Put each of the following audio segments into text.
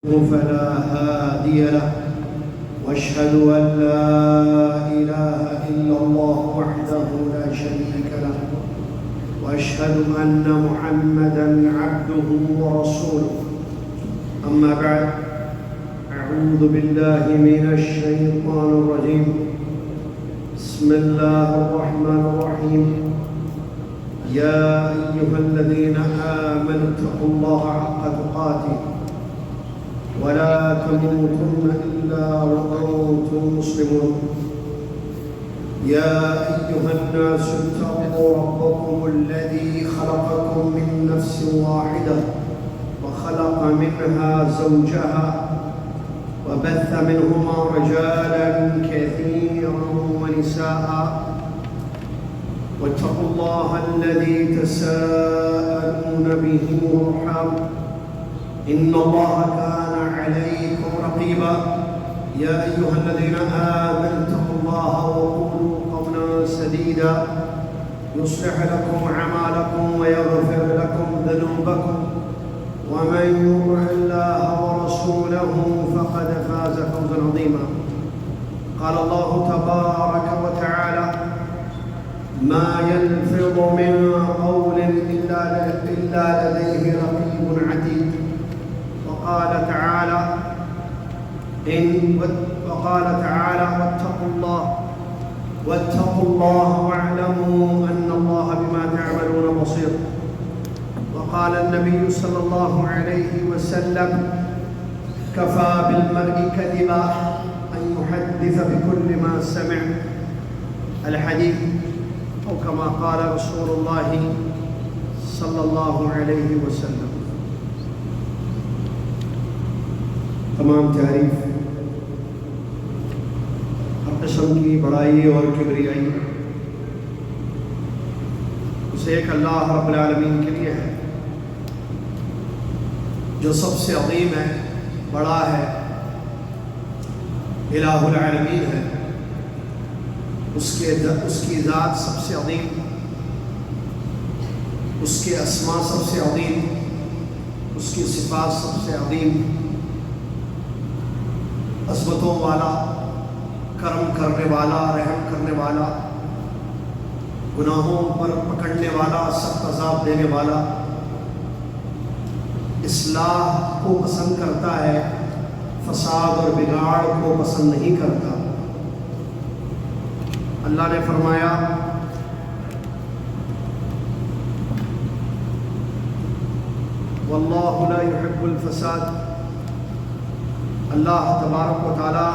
فلا هادي له واشهد ان لا اله الا الله وحده لا شريك له واشهد ان محمدا عبده ورسوله اما بعد اعوذ بالله من الشيطان الرجيم بسم الله الرحمن الرحيم يا ايها الذين امنوا اتقوا الله حق تقاته ولا تموتن إلا وأنتم مسلمون يا أيها الناس اتقوا ربكم الذي خلقكم من نفس واحدة وخلق منها زوجها وبث منهما رجالا كثيرا ونساء واتقوا الله الذي تساءلون به والأرحام إن الله كان عليكم رقيبا يا أيها الذين آمنوا اتقوا الله وقولوا قولا سديدا يصلح لكم أعمالكم ويغفر لكم ذنوبكم ومن يطع الله ورسوله فقد فاز فوزا عظيما قال الله تبارك وتعالى ما يلفظ من قول إلا لديه رقيب عتيد وقال تعالى واتقوا الله واعلموا أن الله بما تعملون بصير وقال النبي صلى الله عليه وسلم كفى بالمرء كذبا أن يحدث بكل ما سمع الحديث أو كما قال رسول الله صلى الله عليه وسلم. تمام تعریف ہر قسم کی بڑائی اور کبریائی اسے ایک اللہ رب العالمین کے لیے ہے جو سب سے عظیم ہے، بڑا ہے، الہ العالمین ہے. اس کی ذات سب سے عظیم، اس کے اسماء سب سے عظیم، اس کی صفات سب سے عظیم، عظمتوں والا، کرم کرنے والا، رحم کرنے والا، گناہوں پر پکڑنے والا، سخت عذاب دینے والا، اصلاح کو پسند کرتا ہے، فساد اور بگاڑ کو پسند نہیں کرتا. اللہ نے فرمایا واللہ لا يحب الفساد، اللہ تبارک و تعالی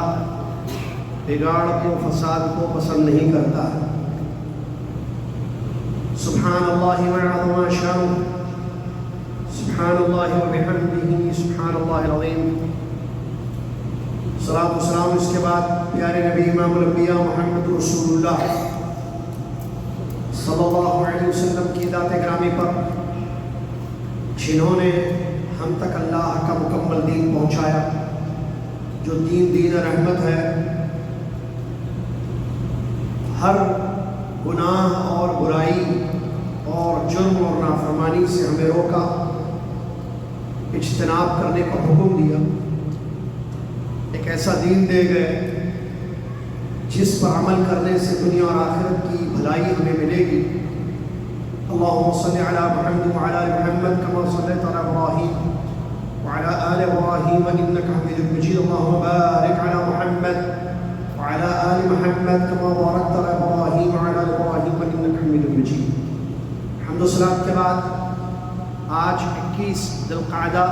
بگاڑ کو، فساد کو پسند نہیں کرتا ہے. سبحان اللہ وعظم شانہ، سبحان اللہ وبحمدہ، سبحان اللہ العظیم. صلاۃ و سلام اس کے بعد پیارے نبی امام الانبیاء محمد رسول اللہ صلی اللہ علیہ وسلم کی ذات گرامی پر، جنہوں نے ہم تک اللہ کا مکمل دین پہنچایا، جو دین رحمت ہے، ہر گناہ اور برائی اور جرم اور نافرمانی سے ہمیں روکا، اجتناب کرنے کا حکم دیا. ایک ایسا دین دے گئے جس پر عمل کرنے سے دنیا اور آخرت کی بھلائی ہمیں ملے گی. اللہم صلی علی محمد وعلی آل محمد کما صلیت علی ابراہیم وعلى آل إبراهيم إنك حميد مجيد. اللهم بارك على محمد وعلى آل محمد كما باركت على إبراهيم وعلى آل إبراهيم إنك حميد مجيد. حمد و صلاۃ کے بعد آج 21 ذی القعدہ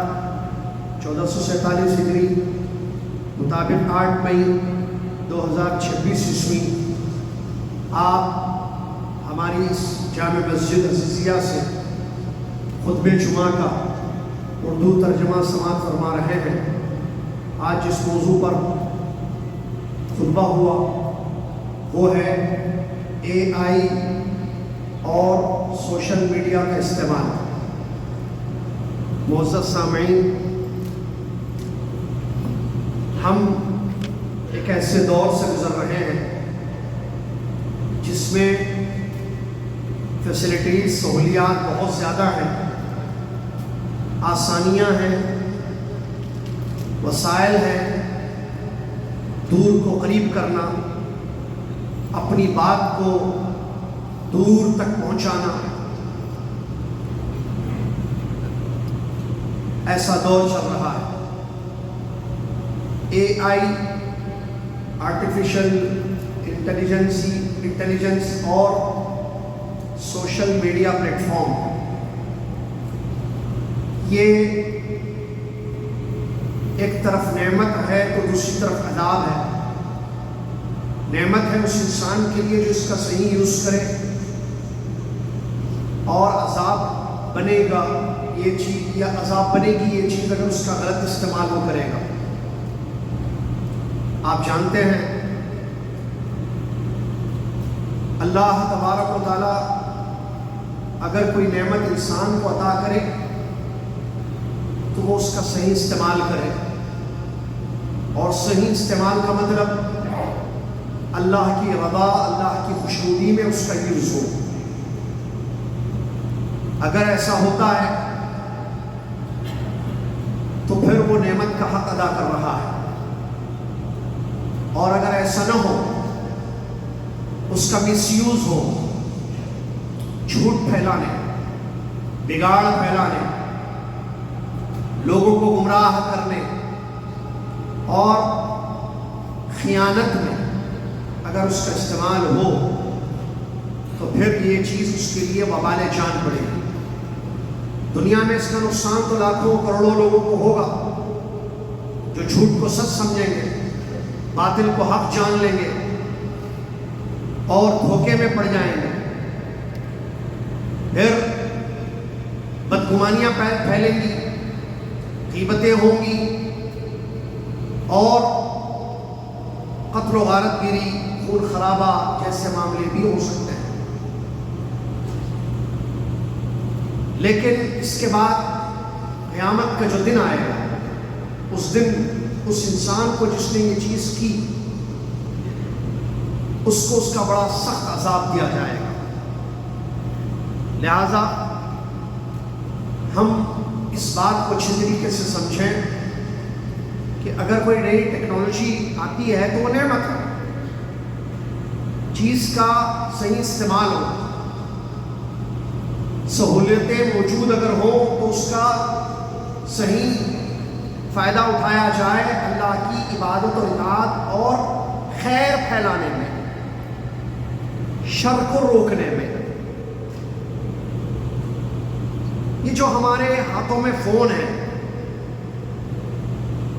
1447 ہجری مطابق 8 مئی 2026 عیسوی، آپ ہماری اس جامع مسجد عزیزیہ سے خطبہ جمعہ کا اردو ترجمہ سماعت فرما رہے ہیں. آج جس موضوع پر خطبہ ہوا وہ ہے AI اور سوشل میڈیا کا استعمال. معزز سامعین، ہم ایک ایسے دور سے گزر رہے ہیں جس میں فیسلٹیز، سہولیات بہت زیادہ ہیں، آسانیاں ہیں، وسائل ہیں دور کو قریب کرنا، اپنی بات کو دور تک پہنچانا. ایسا دور چل رہا ہے. اے آئی، آرٹیفیشل انٹیلیجنس اور سوشل میڈیا پلیٹ فارم، یہ ایک طرف نعمت ہے تو دوسری طرف عذاب ہے. نعمت ہے اس انسان کے لیے جو اس کا صحیح یوز کرے، اور عذاب بنے گا یہ چیز، یا عذاب بنے گی یہ چیز اگر اس کا غلط استعمال وہ کرے گا. آپ جانتے ہیں اللہ تبارک و تعالی اگر کوئی نعمت انسان کو عطا کرے تو وہ اس کا صحیح استعمال کرے، اور صحیح استعمال کا مطلب اللہ کی رضا، اللہ کی خوشنودی میں اس کا یوز ہو. اگر ایسا ہوتا ہے تو پھر وہ نعمت کا حق ادا کر رہا ہے، اور اگر ایسا نہ ہو، اس کا مس یوز ہو، جھوٹ پھیلانے، بگاڑ پھیلانے، لوگوں کو گمراہ کرنے اور خیانت میں اگر اس کا استعمال ہو تو پھر یہ چیز اس کے لیے وبال جان پڑے گی. دنیا میں اس کا نقصان تو لاکھوں کروڑوں لوگوں کو ہوگا جو جھوٹ کو سچ سمجھیں گے، باطل کو حق جان لیں گے اور دھوکے میں پڑ جائیں گے. پھر بدگمانیاں پھیلیں گی، غیبتیں ہوں گی، اور قتل و غارت گیری، خون خرابہ جیسے معاملے بھی ہو سکتے ہیں. لیکن اس کے بعد قیامت کا جو دن آئے گا، اس دن اس انسان کو جس نے یہ چیز کی اس کو اس کا بڑا سخت عذاب دیا جائے گا. لہذا ہم اس بات کو اچھی طریقے سے سمجھیں کہ اگر کوئی نئی ٹیکنالوجی آتی ہے تو وہ نعمت ہے. چیز کا صحیح استعمال ہو، سہولتیں موجود اگر ہوں تو اس کا صحیح فائدہ اٹھایا جائے اللہ کی عبادت و اطاعت اور خیر پھیلانے میں، شر کو روکنے میں. یہ جو ہمارے ہاتھوں میں فون ہے،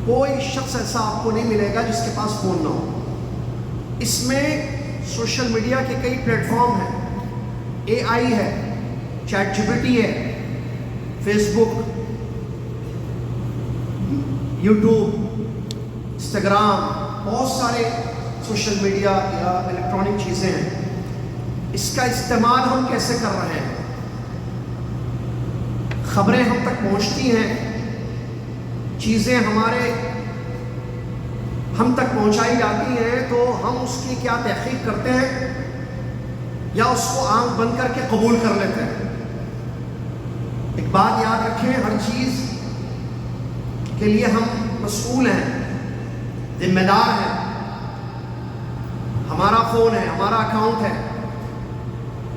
کوئی شخص ایسا آپ کو نہیں ملے گا جس کے پاس فون نہ ہو. اس میں سوشل میڈیا کے کئی پلیٹ فارم ہیں، اے آئی ہے، چیٹ جی پی ٹی ہے، فیس بک، یوٹیوب، انسٹاگرام، بہت سارے سوشل میڈیا یا الیکٹرانک چیزیں ہیں. اس کا استعمال ہم کیسے کر رہے ہیں؟ خبریں ہم تک پہنچتی ہیں، چیزیں ہم تک پہنچائی جاتی ہیں، تو ہم اس کی کیا تحقیق کرتے ہیں یا اس کو آنکھ بند کر کے قبول کر لیتے ہیں؟ ایک بات یاد رکھیں، ہر چیز کے لیے ہم مسئول ہیں، ذمہ دار ہیں. ہمارا فون ہے، ہمارا اکاؤنٹ ہے،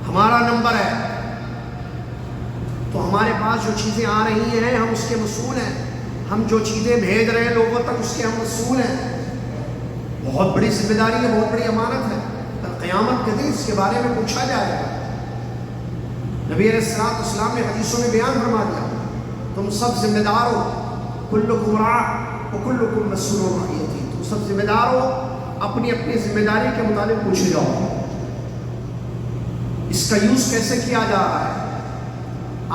ہمارا نمبر ہے، تو ہمارے پاس جو چیزیں آ رہی ہیں ہم اس کے مسئول ہیں. ہم جو چیزیں بھیج رہے ہیں لوگوں تک اس کے ہم مسئول ہیں. بہت بڑی ذمہ داری ہے، بہت بڑی امانت ہے. قیامت کے دن اس کے بارے میں پوچھا جائے گا. نبی علیہ الصلوۃ والسلام نے حدیثوں میں بیان فرما دیا، تم سب ذمہ دار ہو، کلکم راع وکلکم مسئول عن رعیتہ. تم سب ذمہ دار ہو، اپنی اپنی ذمہ داری کے مطابق پوچھے جاؤ. اس کا یوز کیسے کیا جا رہا ہے؟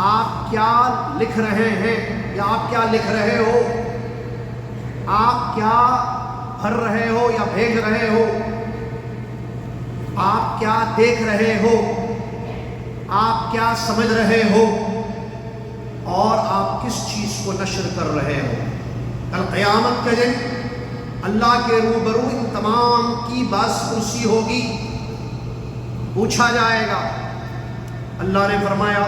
آپ کیا لکھ رہے ہیں یا آپ کیا لکھ رہے ہو؟ آپ کیا بھر رہے ہو یا بھیج رہے ہو؟ آپ کیا دیکھ رہے ہو؟ آپ کیا سمجھ رہے ہو؟ اور آپ کس چیز کو نشر کر رہے ہو؟ کل قیامت کے دن اللہ کے روبرو ان تمام کی باز پرسی ہوگی، پوچھا جائے گا. اللہ نے فرمایا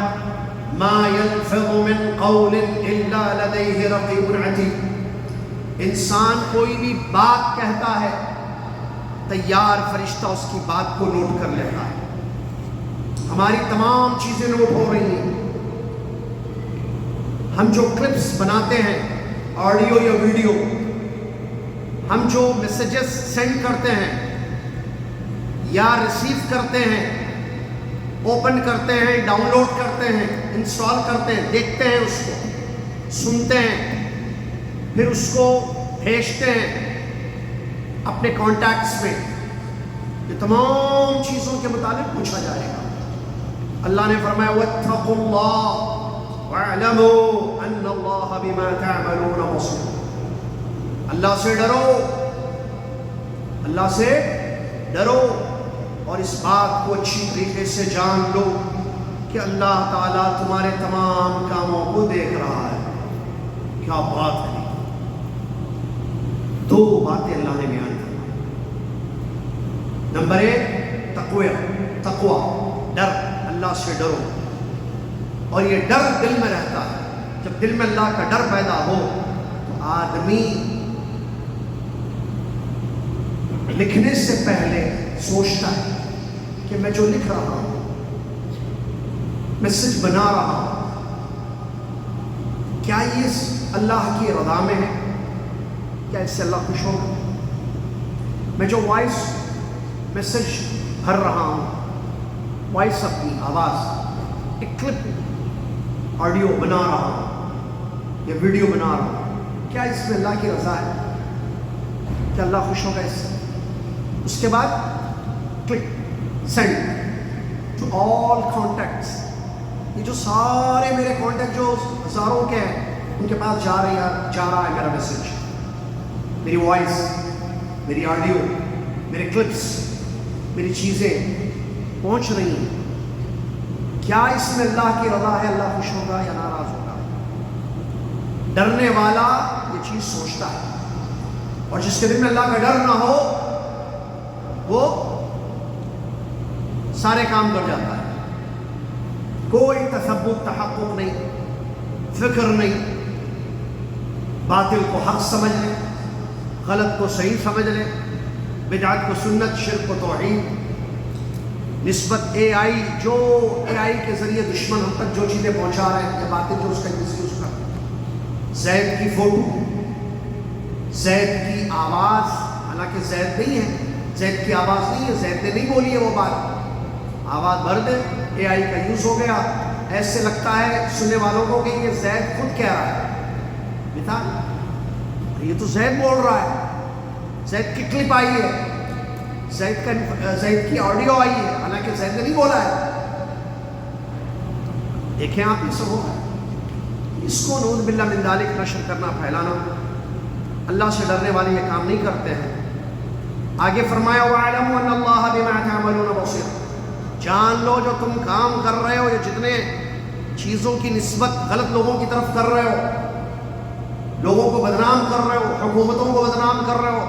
ما يلفظ من قول الا لديه رقيب عتيد. انسان کوئی بھی بات کہتا ہے، تیار فرشتہ اس کی بات کو نوٹ کر لیتا ہے۔ ہماری تمام چیزیں نوٹ ہو رہی ہیں۔ ہم جو کلپس بناتے ہیں، آڈیو یا ویڈیو، ہم جو میسیجز سینڈ کرتے ہیں یا ریسیو کرتے ہیں، اوپن کرتے ہیں، ڈاؤن لوڈ کرتے ہیں، انسٹال کرتے ہیں، دیکھتے ہیں، اس کو سنتے ہیں، پھر اس کو بھیجتے ہیں اپنے کانٹیکٹس میں، یہ تمام چیزوں کے متعلق پوچھا جائے گا۔ اللہ نے فرمایا وَاتَّقُوا اللَّهَ وَاعْلَمُوا أَنَّ اللَّهَ بِمَا تَعْمَلُونَ بَصِيرٌ۔ اللہ سے ڈرو، اللہ سے ڈرو، اور اس بات کو اچھی طریقے سے جان لو کہ اللہ تعالیٰ تمہارے تمام کاموں کو دیکھ رہا ہے۔ کیا بات ہے! دو باتیں اللہ نے بیان کی۔ نمبر 1 تقوی، ڈر، اللہ سے ڈرو، اور یہ ڈر دل میں رہتا ہے۔ جب دل میں اللہ کا ڈر پیدا ہو تو آدمی لکھنے سے پہلے سوچتا ہے کہ میں جو لکھ رہا ہوں، میسج بنا رہا ہوں، کیا یہ اللہ کی رضا میں ہے؟ کیا اس سے اللہ خوش ہوگا؟ میں جو وائس میسج بھر رہا ہوں، وائس اپنی آواز، ایک کلپ آڈیو بنا رہا ہوں یا ویڈیو بنا رہا ہوں، کیا اس میں اللہ کی رضا ہے؟ کیا اللہ خوش ہوگا اس سے؟ اس کے بعد click, send to all contacts. یہ جو سارے میرے کانٹیکٹ جو ہزاروں کے ہیں، ان کے پاس جا رہا ہے میرا میسج، میری وائس، میری آڈیو، میرے کلپس، میری چیزیں پہنچ رہی ہیں۔ کیا اس میں اللہ کی رضا ہے؟ اللہ خوش ہوگا یا ناراض ہوگا؟ ڈرنے والا یہ چیز سوچتا ہے، اور جس کے دل میں اللہ کا ڈر نہ ہو وہ سارے کام کر جاتا ہے۔ کوئی تثبت، تحقق نہیں، فکر نہیں، باطل کو حق سمجھ لے، غلط کو صحیح سمجھ لے، بدعت کو سنت، شرک کو توحید، نسبت اے آئی، جو اے آئی کے ذریعے دشمن ہم تک جو چیزیں پہنچا رہے ہیں، یہ باتیں جو اس کا مس یوز کر، زید کی فوٹو، زید کی آواز، حالانکہ زید نہیں ہے، زید کی آواز نہیں ہے، زید نے نہیں بولی ہے وہ بات، آواز بھر دے، اے آئی کا یوز ہو گیا، ایسے لگتا ہے سننے والوں کو کہ یہ زید خود کہہ رہا ہے۔ مثال، یہ تو زید بول رہا ہے، زید کی کلپ آئی ہے، زید کی آڈیو آئی ہے، حالانکہ زید نے نہیں بولا ہے۔ دیکھیں آپ، یہ سب ہوگا، اس کو نعوذ باللہ من ذالک نشر کرنا، پھیلانا۔ اللہ سے ڈرنے والے یہ کام نہیں کرتے ہیں۔ آگے فرمایا وَاعْلَمُوا أَنَّ اللَّهَ بِمَا تَعْمَلُونَ بَصِيرٌ، جان لو جو تم کام کر رہے ہو، یا جتنے چیزوں کی نسبت غلط لوگوں کی طرف کر رہے ہو، لوگوں کو بدنام کر رہے ہو، حکومتوں کو بدنام کر رہے ہو،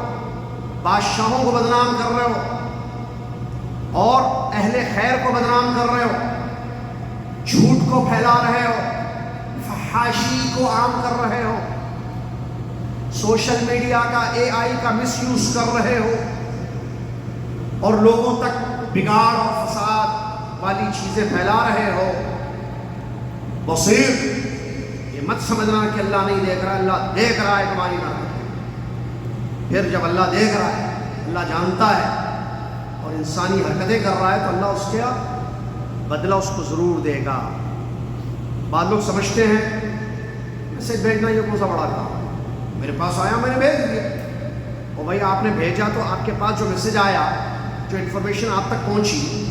بادشاہوں کو بدنام کر رہے ہو، اور اہل خیر کو بدنام کر رہے ہو، جھوٹ کو پھیلا رہے ہو، فحاشی کو عام کر رہے ہو، سوشل میڈیا کا، اے آئی کا مس یوز کر رہے ہو، اور لوگوں تک بگاڑ اور فساد والی چیزیں پھیلا رہے ہو، بصیر، یہ مت سمجھنا کہ اللہ نہیں دیکھ رہا، اللہ دیکھ رہا ہے تمہاری نافرمانی۔ پھر جب اللہ دیکھ رہا ہے، اللہ جانتا ہے، اور انسانی حرکتیں کر رہا ہے، تو اللہ اس کا بدلہ اس کو ضرور دے گا۔ بعض لوگ سمجھتے ہیں میسج بھیجنا یہ کون سا بڑا کام، میرے پاس آیا میں نے بھیج دیا۔ اور بھائی آپ نے بھیجا تو آپ کے پاس جو میسج آیا، جو انفارمیشن آپ تک پہنچی،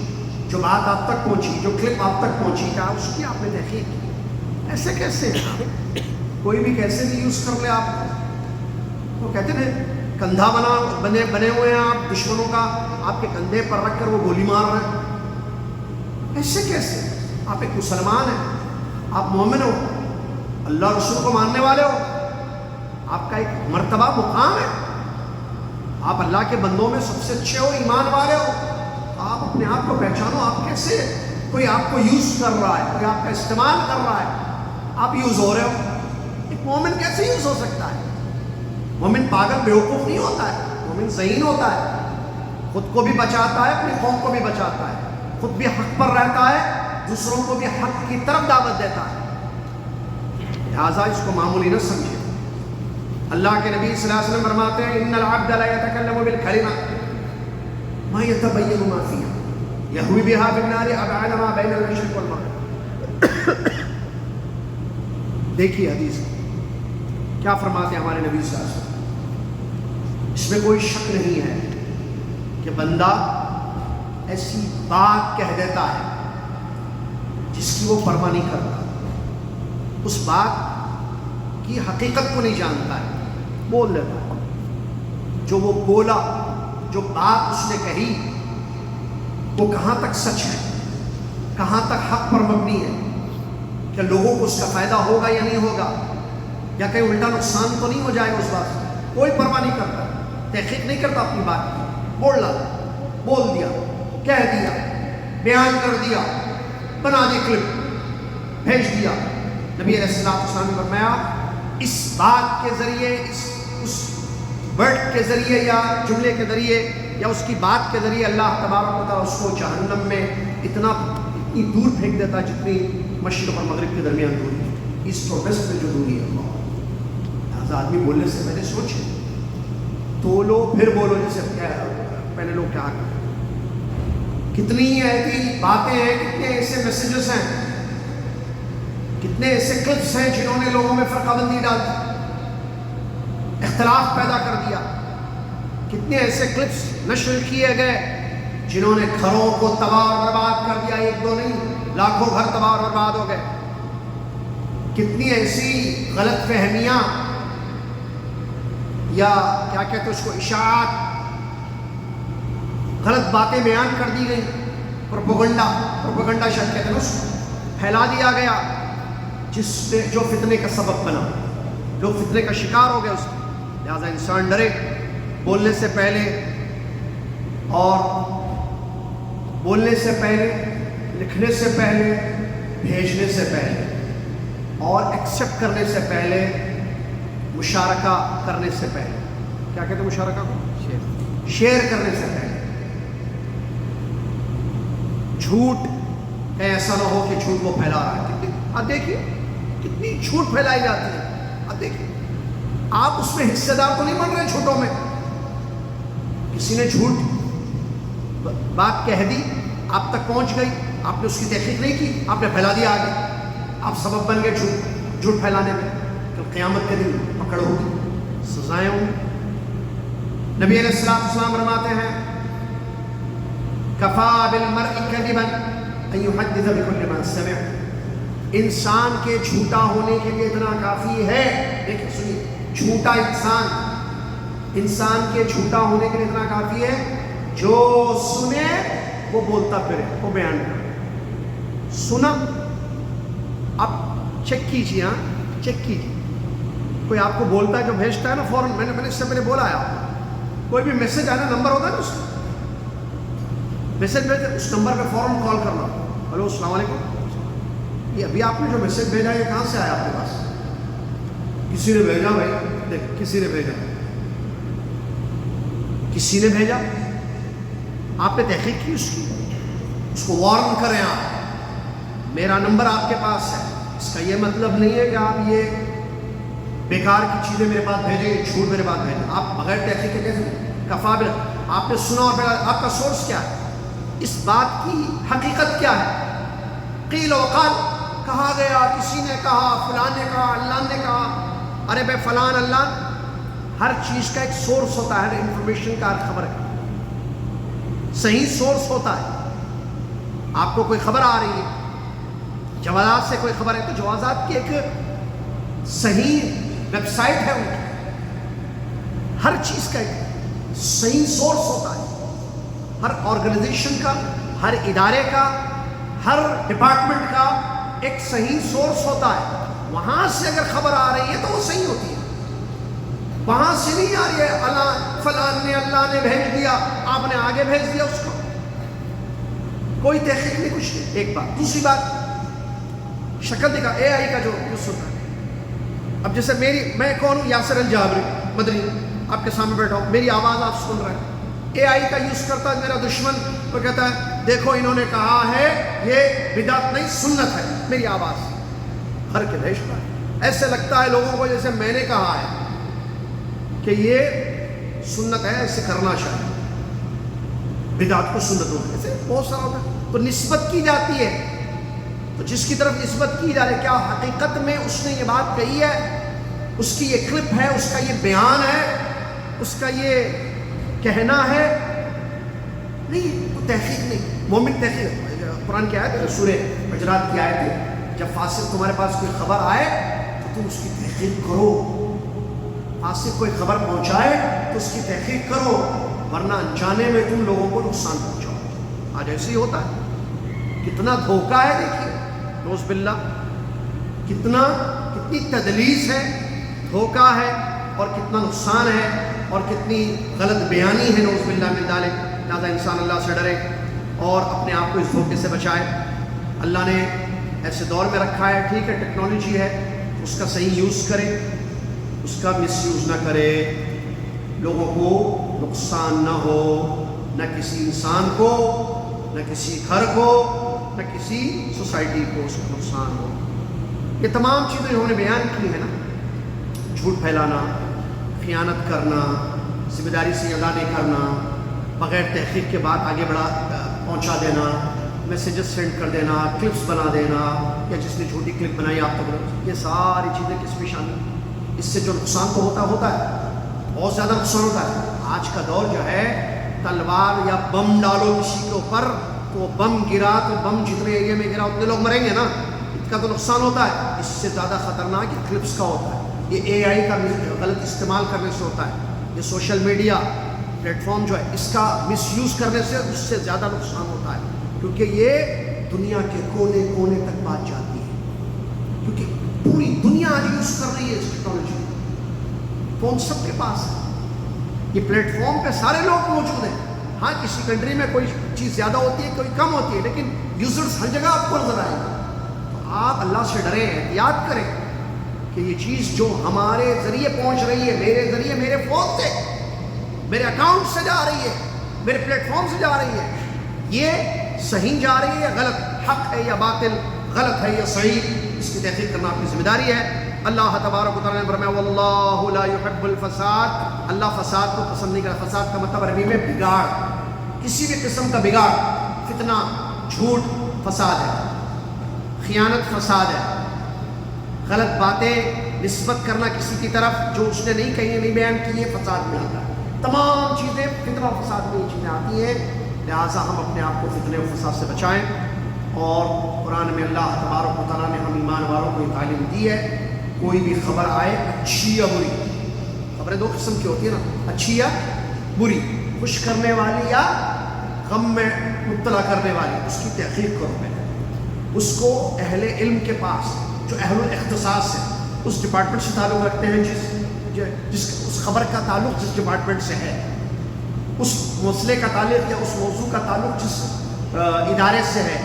جو بات آپ تک پہنچی، جو کلپ آپ تک پہنچی، کیا اس کی آپ نے تحقیق کی؟ ایسے کیسے ہیں؟ کوئی بھی کیسے بھی یوز کر لے آپ کو؟ وہ کہتے ہیں کندھا بنے ہوئے ہیں آپ دشمنوں کا، آپ کے کندھے پر رکھ کر وہ گولی مار رہے ہیں۔ ایسے کیسے؟ آپ ایک مسلمان ہیں، آپ مومن ہو، اللہ رسول کو ماننے والے ہو، آپ کا ایک مرتبہ مقام ہے، آپ اللہ کے بندوں میں سب سے اچھے ہو، ایمان والے ہو، آپ اپنے آپ کو پہچانو۔ آپ کیسے، کوئی آپ کو یوز کر رہا ہے، کوئی آپ کا استعمال کر رہا ہے، آپ یوز ہو رہے ہو؟ ایک مومن کیسے یوز ہو سکتا ہے؟ مومن مومن پاگل بیوقوف نہیں ہوتا ہے، مومن ذہین ہوتا ہے، خود کو بھی بچاتا ہے، اپنی قوم کو بھی بچاتا ہے، خود بھی حق پر رہتا ہے، دوسروں کو بھی حق کی طرف دعوت دیتا ہے۔ لہٰذا اس کو معمولی نہ سمجھے۔ اللہ کے نبی صلی اللہ علیہ وسلم فرماتے ہیں ان العبد لا يتكلم بالكلمة ما يتبين ما فيها يهوي بها في النار ابعد ما بين المشرق والمغرب۔ دیکھیے حدیث کیا فرماتے ہیں ہمارے نبی صلی اللہ علیہ وسلم، اس میں کوئی شک نہیں ہے کہ بندہ ایسی بات کہہ دیتا ہے جس کی وہ پرواہ نہیں کرتا، اس بات کی حقیقت کو نہیں جانتا ہے، بول دیتا ہے۔ جو وہ بولا، جو بات اس نے کہی، وہ کہاں تک سچ ہے، کہاں تک حق پر مبنی ہے، کہ لوگوں کو اس کا فائدہ ہوگا یا نہیں ہوگا، یا کہیں الٹا نقصان تو نہیں ہو جائے گا، اس بات سے کوئی پرواہ نہیں کرتا، تحقیق نہیں کرتا اپنی بات کی، بول دیا، کہہ دیا، بیان کر دیا، بنا دی کلپ، بھیج دیا۔ نبی علیہ السلام نے فرمایا اس بات کے ذریعے، اس ورڈ کے ذریعے یا جملے کے ذریعے یا اس کی بات کے ذریعے اللہ تبارک و تعالیٰ اس کو جہنم میں اتنی دور پھینک دیتا جتنی مشرق اور مغرب کے درمیان دوری، ایسٹ اور ویسٹ میں جو دوری ہے۔ لہٰذا آدمی بولنے سے پہلے سوچے، تولو پھر بولو، جیسے پہلے لوگ کیا کرتے، کتنی ایسی باتیں ہیں، کتنے ایسے میسیجز ہیں، کتنے ایسے کلپس ہیں جنہوں نے لوگوں میں فرقہ بندی ڈال دی، اختلاف پیدا کر دیا، کتنے ایسے کلپس نشر کیے گئے جنہوں نے گھروں کو تباہ و برباد کر دیا، ایک دو نہیں، لاکھوں گھر تباہ و برباد ہو گئے، کتنی ایسی غلط فہمیاں یا کیا کہتے ہیں اس کو، اشاعت، غلط باتیں بیان کر دی گئی، پروپیگنڈا شاید کہتے ہیں اس کو، پھیلا دیا گیا، جس نے جو فتنے کا سبب بنا، جو فتنے کا شکار ہو گیا اس کو۔ لہٰذا انسان ڈرے بولنے سے پہلے، اور بولنے سے پہلے، لکھنے سے پہلے، بھیجنے سے پہلے، اور ایکسیپٹ کرنے سے پہلے، مشارکہ کرنے سے پہلے، کیا کہتے ہیں مشارکہ کو؟ شیئر کرنے سے پہلے۔ جھوٹ کہیں ایسا نہ ہو کہ جھوٹ وہ پھیلا رہا ہے، اب دیکھیے کتنی جھوٹ پھیلائی جاتی ہے، اب دیکھیے آپ اس میں حصے دار تو نہیں بن رہے جھوٹوں میں، کسی نے جھوٹ بات کہہ دی، آپ تک پہنچ گئی، آپ نے اس کی تحقیق نہیں کی، آپ نے پھیلا دیا آگے، آپ سبب بن گئے جھوٹ پھیلانے میں، تو قیامت کے دن پکڑ ہوگی، سزائیں ہوں گی۔ نبی علیہ السلام فرماتے ہیں کفا بالمرء کذبا ان یحدث بکل ما سمع، انسان کے جھوٹا ہونے کے لیے اتنا کافی ہے، دیکھیں سنیے، جھوٹا انسان کے جھوٹا ہونے کے لیے اتنا کافی ہے، جو سنے وہ بولتا پھرے، وہ بیان کرے، سنا۔ اب چیک کیجیے، ہاں چیک کیجیے، کوئی آپ کو بولتا ہے جو بھیجتا ہے نا فوراً، میں نے اس سے پہلے بولا ہے آپ کو، کوئی بھی میسج آیا نا، نمبر ہوتا ہے نا اس کا، میسج بھیجتے اس نمبر پہ فوراً کال کرنا، ہلو السلام علیکم، یہ ابھی آپ نے جو میسج بھیجا یہ کہاں سے آیا آپ کے پاس؟ کسی نے بھیجا بھائی، دیکھ کسی نے بھیجا، کسی نے بھیجا، آپ نے تحقیق کی اس کی، اس کو وارن کریں آپ، میرا نمبر آپ کے پاس ہے، اس کا یہ مطلب نہیں ہے کہ آپ یہ بیکار کی چیزیں میرے پاس بھیجیں، جھوٹ میرے پاس بھیجیں، آپ بغیر تحقیق کے کیسے کفابل، آپ نے سنا اور آپ کا سورس کیا ہے، اس بات کی حقیقت کیا ہے، قیل و قال، کہا گیا، کسی نے کہا، فلان نے کہا، اللہ نے کہا، ارے بھائی فلان اللہ، ہر چیز کا ایک سورس ہوتا ہے، ہر انفارمیشن کا، ہر خبر کا صحیح سورس ہوتا ہے۔ آپ کو کوئی خبر آ رہی ہے، جوازات سے کوئی خبر ہے، تو جوازات کی ایک صحیح ویب سائٹ ہے ان کی، ہر چیز کا ایک صحیح سورس ہوتا ہے، ہر آرگنائزیشن کا، ہر ادارے کا، ہر ڈپارٹمنٹ کا ایک صحیح سورس ہوتا ہے، وہاں سے اگر خبر آ رہی ہے تو وہ صحیح ہوتی ہے، وہاں سے نہیں آ رہی ہے اللہ فلان نے اللہ نے بھیج دیا، آپ نے آگے بھیج دیا اس کو، کوئی تحقیق نہیں، کچھ نہیں، ایک بات۔ دوسری بات، شکل دکھا، AI کا جو یوز ہوتا ہے، اب جیسے میں کون ہوں، یاسر الجابری مدنی، آپ کے سامنے بیٹھا ہوں، میری آواز آپ سن رہے ہیں، اے آئی کا یوز کرتا ہے میرا دشمن، وہ کہتا ہے دیکھو انہوں نے کہا ہے یہ بدعت نہیں سنت ہے، میری آواز ہر کے بھیجتا ہے۔ ایسے لگتا ہے لوگوں کو جیسے میں نے کہا ہے کہ یہ سنت ہے، ایسے کرنا چاہیے، بدعت کو سنت ہوتا ہے، ایسے بہت سارا ہوتا ہے۔ تو نسبت کی جاتی ہے، تو جس کی طرف نسبت کی جا رہی ہے کیا حقیقت میں اس نے یہ بات کہی ہے، اس کی یہ کلپ ہے، اس کا یہ بیان ہے، اس کا یہ کہنا ہے؟ نہیں، وہ تحقیق نہیں، مومن تحقیق۔ قرآن کی آیت ہے، سورہ حجرات کی آیت ہے، جب فاسق تمہارے پاس کوئی خبر آئے تو تم اس کی تحقیق کرو، فاسق کوئی خبر پہنچائے تو اس کی تحقیق کرو، ورنہ انجانے میں تم لوگوں کو نقصان پہنچاؤ۔ آج ایسے ہی ہوتا ہے، کتنا دھوکہ ہے، دیکھیے نعوذ باللہ، کتنی تدلیس ہے، دھوکہ ہے، اور کتنا نقصان ہے، اور کتنی غلط بیانی ہے، نعوذ باللہ من ذالک۔ لہٰذا انسان اللہ سے ڈرے اور اپنے آپ کو اس دھوکے سے بچائے۔ اللہ نے ایسے دور میں رکھا ہے، ٹھیک ہے ٹیکنالوجی ہے، اس کا صحیح یوز کرے، اس کا مس یوز نہ کرے، لوگوں کو نقصان نہ ہو، نہ کسی انسان کو، نہ کسی گھر کو، نہ کسی سوسائٹی کو اس کا نقصان ہو۔ یہ تمام چیزیں انہوں نے بیان کی ہیں نا، جھوٹ پھیلانا، خیانت کرنا، ذمہ داری سے ادا نہیں کرنا، بغیر تحقیق کے بعد آگے پہنچا دینا، میسیجز سینڈ کر دینا، کلپس بنا دینا، یا جس نے جھوٹی کلپ بنائی آپ تک، یہ ساری چیزیں کس میں شامل ہیں؟ اس سے جو نقصان تو ہوتا ہے، بہت زیادہ نقصان ہوتا ہے۔ آج کا دور جو ہے، تلوار یا بم ڈالو کسی کے اوپر تو وہ بم گرا تو بم جتنے ایریا میں گرا اتنے لوگ مریں گے نا، اس کا تو نقصان ہوتا ہے۔ اس سے زیادہ خطرناک یہ کلپس کا ہوتا ہے، یہ اے آئی کا غلط استعمال کرنے سے ہوتا ہے، یہ سوشل میڈیا پلیٹ فارم جو ہے اس کا مس یوز کرنے سے اس سے زیادہ نقصان ہوتا ہے، کیونکہ یہ دنیا کے کونے کونے تک بات جاتی ہے، کیونکہ پوری دنیا آج یوز کر رہی ہے اس ٹیکنالوجی، فون سب کے پاس ہے، یہ پلیٹ فارم پہ سارے لوگ موجود ہیں۔ ہاں کسی کنٹری میں کوئی چیز زیادہ ہوتی ہے، کوئی کم ہوتی ہے، لیکن یوزرز ہر جگہ آپ کو نظر آئے گا۔ تو آپ اللہ سے ڈریں، احتیاط کریں کہ یہ چیز جو ہمارے ذریعے پہنچ رہی ہے، میرے ذریعے، میرے فون سے، میرے اکاؤنٹ سے جا رہی ہے، میرے پلیٹ فارم سے جا رہی ہے، یہ صحیح جا رہی ہے یا غلط، حق ہے یا باطل، غلط ہے یا صحیح، اس کی تحقیق کرنا آپ کی ذمہ داری ہے۔ اللہ تبارک و تعالیٰ نے فرمایا واللہ لا يحب الفساد، اللہ فساد کو پسند نہیں کرتا۔ فساد کا مطلب عربی میں بگاڑ، کسی بھی قسم کا بگاڑ، فتنہ، جھوٹ فساد ہے، خیانت فساد ہے، غلط باتیں نسبت کرنا کسی کی طرف جو اس نے نہیں کہی ہے، نہیں بیان کی ہے، فساد میں آتا ہے۔ تمام چیزیں فتنہ و فساد میں یہ چیزیں آتی ہیں، لہٰذا ہم اپنے آپ کو فتنے و فساد سے بچائیں۔ اور قرآن میں اللہ تبارک و تعالیٰ نے ہم ایمان والوں کو یہ تعلیم دی ہے، کوئی بھی خبر آئے اچھی یا بری، خبریں دو قسم کی ہوتی ہیں نا، اچھی یا بری، خوش کرنے والی یا غم میں مبتلا کرنے والی، اس کی تحقیق کرو پہلے، اس کو اہل علم کے پاس جو اہل الاختصاص ہے، اس ڈپارٹمنٹ سے تعلق رکھتے ہیں، اس خبر کا تعلق جس ڈپارٹمنٹ سے ہے، اس مسئلے کا تعلق یا اس موضوع کا تعلق جس ادارے سے ہے،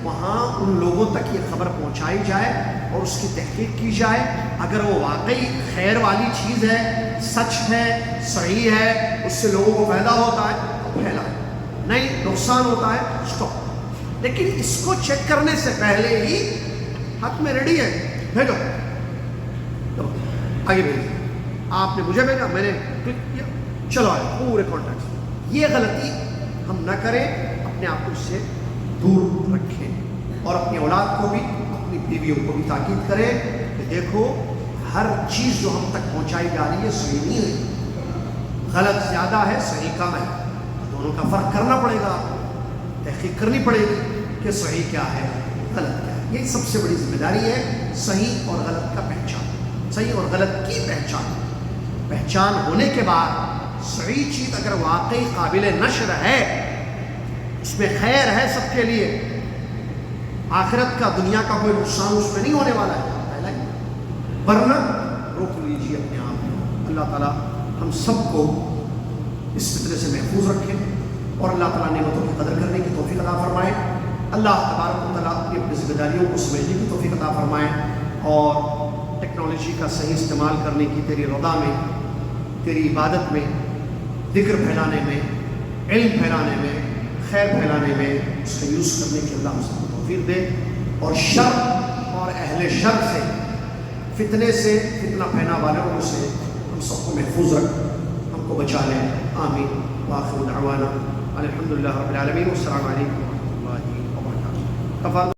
وہاں ان لوگوں تک یہ خبر پہنچائی جائے اور اس کی تحقیق کی جائے۔ اگر وہ واقعی خیر والی چیز ہے، سچ ہے، صحیح ہے، اس سے لوگوں کو فائدہ ہوتا ہے تو پھیلائے، نہیں نقصان ہوتا ہے اسٹاپ۔ لیکن اس کو چیک کرنے سے پہلے ہی ہاتھ میں ریڈی ہے، بھیجو، آگے بھیجو، آپ نے مجھے بھیجا، میں نے کلک کیا، چلو آئے پورے کانٹیکٹ۔ یہ غلطی ہم نہ کریں، اپنے آپ کو اس سے دور رکھیں، اور اپنی اولاد کو بھی، اپنی بیویوں کو بھی تاکید کریں کہ دیکھو ہر چیز جو ہم تک پہنچائی جا رہی ہے صحیح نہیں ہے، غلط زیادہ ہے، صحیح کم ہے، دونوں کا فرق کرنا پڑے گا، تحقیق کرنی پڑے گی کہ صحیح کیا ہے، غلط کیا ہے۔ یہ سب سے بڑی ذمہ داری ہے، صحیح اور غلط کا پہچان، صحیح اور غلط کی پہچان ہونے کے بعد صحیح چیز اگر واقعی قابل نشر ہے، اس میں خیر ہے سب کے لیے، آخرت کا دنیا کا کوئی نقصان اس میں نہیں ہونے والا ہے، پہلا ہی، ورنہ روک لیجیے اپنے آپ کو۔ اللہ تعالیٰ ہم سب کو اس فتنے سے محفوظ رکھے اور اللہ تعالیٰ نعمتوں کی قدر کرنے کی توفیق عطا فرمائے۔ اللہ تبارک و تعالیٰ اپنی ذمہ داریوں کو سمجھنے کی توفیق عطا فرمائے اور ٹیکنالوجی کا صحیح استعمال کرنے کی تیری رضا میں تیری عبادت میں، ذکر پھیلانے میں، علم پھیلانے میں، خیر پھیلانے میں اس کا یوز کرنے کی اللہ ہم سب کو توفیق دے، اور شر اور اہل شر سے، فتنے سے، فتنہ پھیلا والوں سے ہم سب کو محفوظ رکھ، ہم کو بچا لے، آمین۔ وآخر دعوانا الحمدللہ رب العالمین، والسلام علیکم ورحمۃ اللہ وبرکاتہ۔